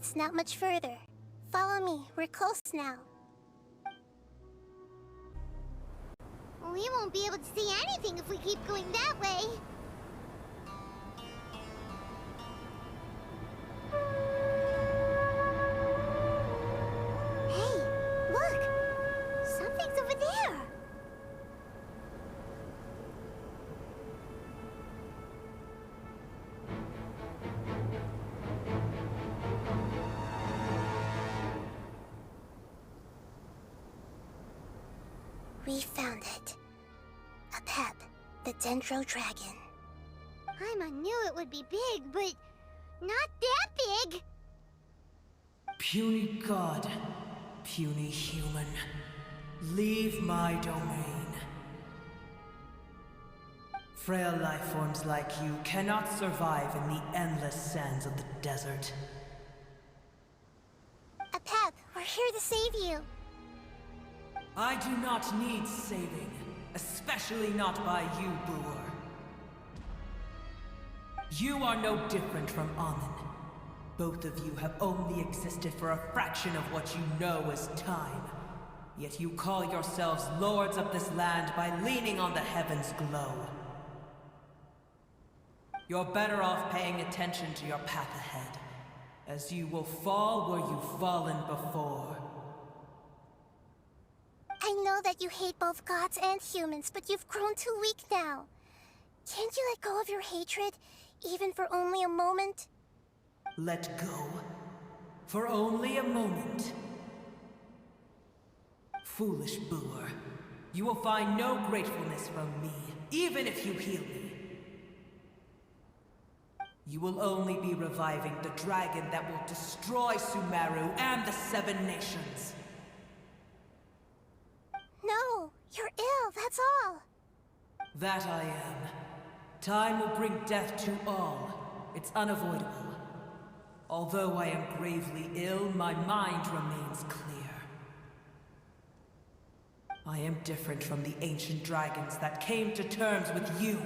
It's not much further. Follow me, we're close now. We won't be able to see anything if we keep going that way. Hey, look! Something's over there! We found it. A pep, the Dendro Dragon. Paimon knew it would be big, but not that big! Puny god, puny human, leave my domain. Frail life forms like you cannot survive in the endless sands of the desert. A pep, we're here to save you. I do not need saving, especially not by you, Boor. You are no different from Amun. Both of you have only existed for a fraction of what you know as time. Yet you call yourselves lords of this land by leaning on the heavens' glow. You're better off paying attention to your path ahead, as you will fall where you've fallen before. I know that you hate both gods and humans, but you've grown too weak now. Can't you let go of your hatred, even for only a moment? Let go? For only a moment? Foolish Boor. You will find no gratefulness from me, even if you heal me. You will only be reviving the dragon that will destroy Sumeru and the Seven Nations. No, you're ill, that's all. That I am. Time will bring death to all. It's unavoidable. Although I am gravely ill, my mind remains clear. I am different from the ancient dragons that came to terms with you.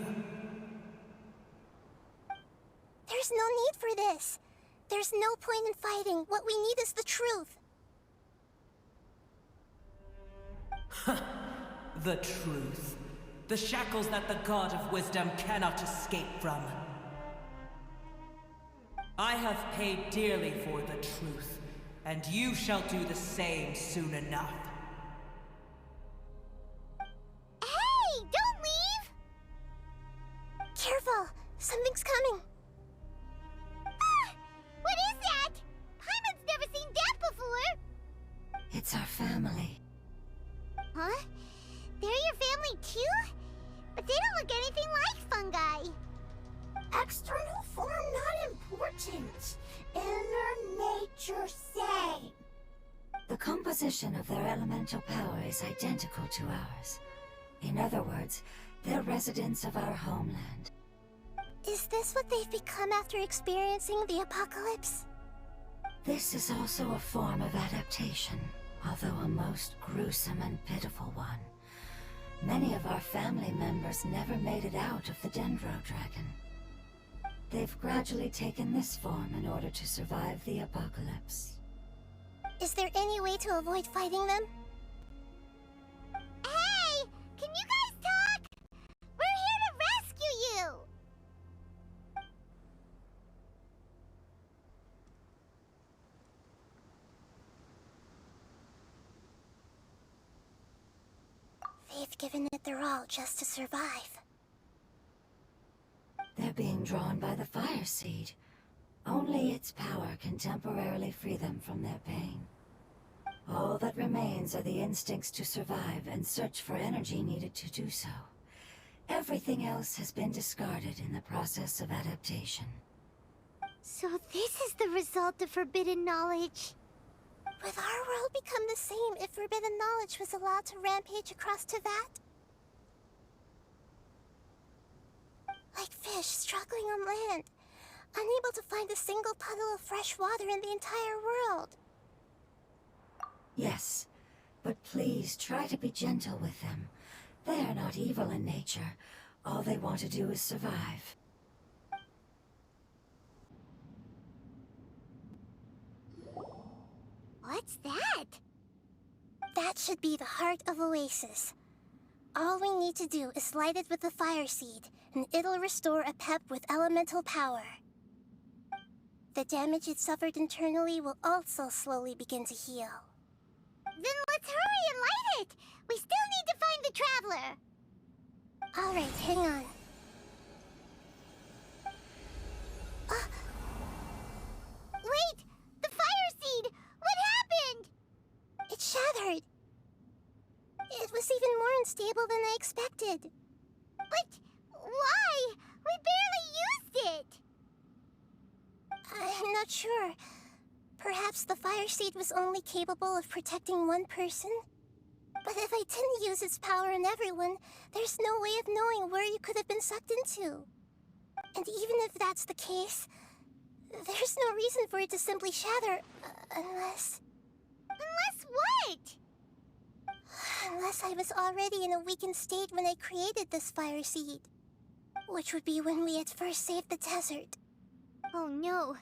There's no need for this. There's no point in fighting. What we need is the truth. The truth. The shackles that the God of Wisdom cannot escape from. I have paid dearly for the truth, and you shall do the same soon enough. Hey, don't leave! Careful, something's coming. Ah! What is that? Paimon's never seen that before! It's our family. Huh? They're your family too? But they don't look anything like fungi. External form not important. Inner nature same. The composition of their elemental power is identical to ours. In other words, they're residents of our homeland. Is this what they've become after experiencing the apocalypse? This is also a form of adaptation, although a most gruesome and pitiful one. Many of our family members never made it out of the Dendro Dragon. They've gradually taken this form in order to survive the apocalypse. Is there any way to avoid fighting them? Hey! Can you guys talk? We're here to rescue you! They've given it their all just to survive. They're being drawn by the fire seed. Only its power can temporarily free them from their pain. All that remains are the instincts to survive and search for energy needed to do so. Everything else has been discarded in the process of adaptation. So this is the result of forbidden knowledge. Would our world become the same if forbidden knowledge was allowed to rampage across Teyvat? Like fish struggling on land, unable to find a single puddle of fresh water in the entire world. Yes, but please try to be gentle with them. They are not evil in nature. All they want to do is survive. What's that? That should be the heart of Oasis. All we need to do is light it with the fire seed, and it'll restore a pep with elemental power. The damage it suffered internally will also slowly begin to heal. Then let's hurry and light it! We still need to find the Traveler! Alright, hang on. Wait! The fire seed! What happened? It shattered. It was even more unstable than I expected. But why? We barely used it! I'm not sure. Perhaps the fire seed was only capable of protecting one person? But if I didn't use its power on everyone, there's no way of knowing where you could have been sucked into. And even if that's the case, there's no reason for it to simply shatter, unless... Unless what? Unless I was already in a weakened state when I created this fire seed. Which would be when we had first saved the desert. Oh no.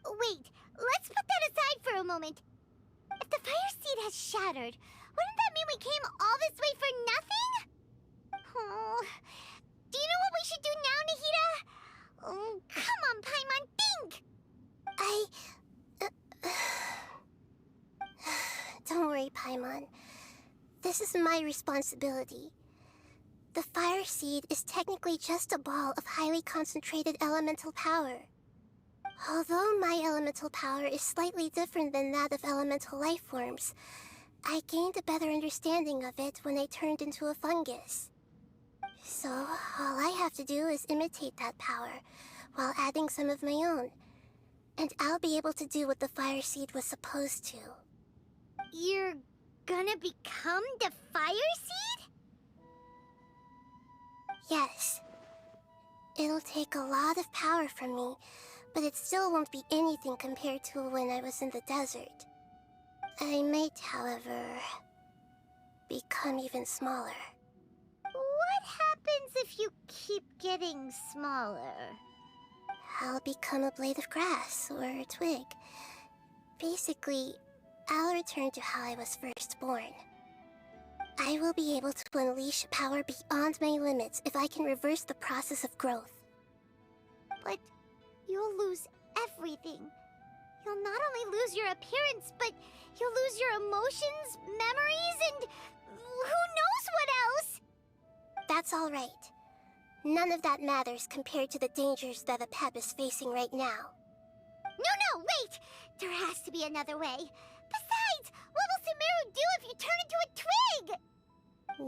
Wait, let's put that aside for a moment. If the fire seed has shattered, wouldn't that mean we came all this way for nothing? Oh, do you know what we should do now, Nahida? Oh, come on, Paimon, think! Don't worry, Paimon. This is my responsibility. The fire seed is technically just a ball of highly concentrated elemental power. Although my elemental power is slightly different than that of elemental life forms, I gained a better understanding of it when I turned into a fungus. So, all I have to do is imitate that power, while adding some of my own. And I'll be able to do what the fire seed was supposed to. You're gonna become the fire seed? Yes. It'll take a lot of power from me, but it still won't be anything compared to when I was in the desert. I might, however, become even smaller. What happens if you keep getting smaller? I'll become a blade of grass or a twig. Basically, I'll return to how I was first born. I will be able to unleash power beyond my limits if I can reverse the process of growth. But you'll lose everything. You'll not only lose your appearance, but you'll lose your emotions, memories, and who knows what else? That's all right. None of that matters compared to the dangers that a Pep is facing right now. No, wait! There has to be another way. Besides, what will Sumeru do if you turn into a twig?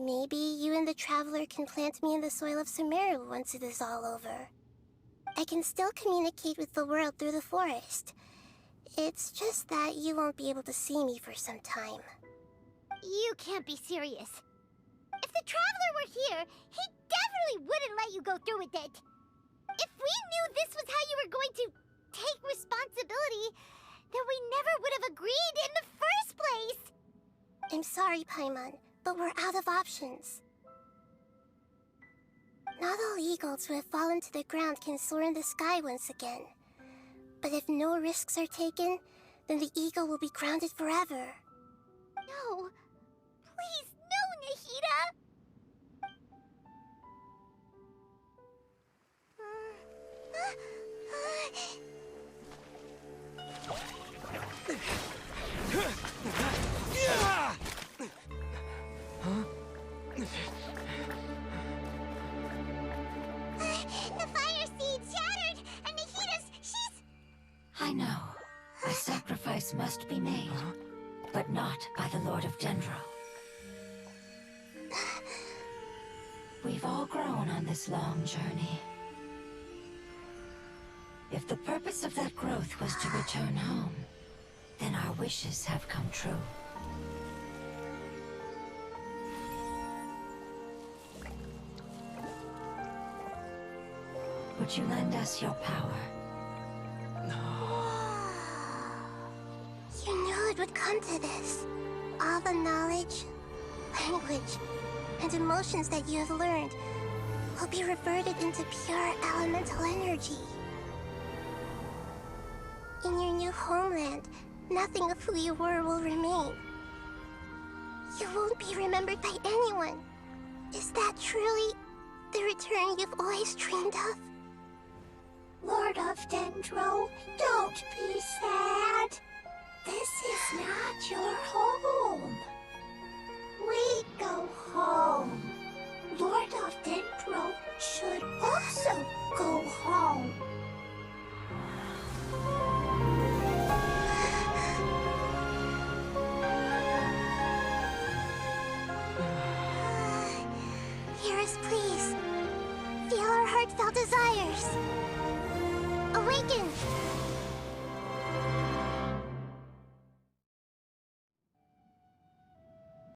Maybe you and the Traveler can plant me in the soil of Sumeru once it is all over. I can still communicate with the world through the forest. It's just that you won't be able to see me for some time. You can't be serious. If the Traveler were here, he definitely wouldn't let you go through with it. If we knew this was how you were going to take responsibility, then we never would have agreed in the first place. I'm sorry, Paimon, but we're out of options. Not all eagles who have fallen to the ground can soar in the sky once again. But if no risks are taken, then the eagle will be grounded forever. No. Please, no, Nahida! The fire seed shattered, and she's... I know. A sacrifice must be made, but not by the Lord of Dendro. We've all grown on this long journey. If the purpose of that growth was to return home, then our wishes have come true. Would you lend us your power? You knew it would come to this. All the knowledge, language, and emotions that you have learned will be reverted into pure elemental energy. In your new homeland, nothing of who you were will remain. You won't be remembered by anyone. Is that truly the return you've always dreamed of? Lord of Dendro, don't be sad. This is not your home. We go home. Lord of Dendro should also go home. Hear us, please. Feel our heartfelt desires. Awaken!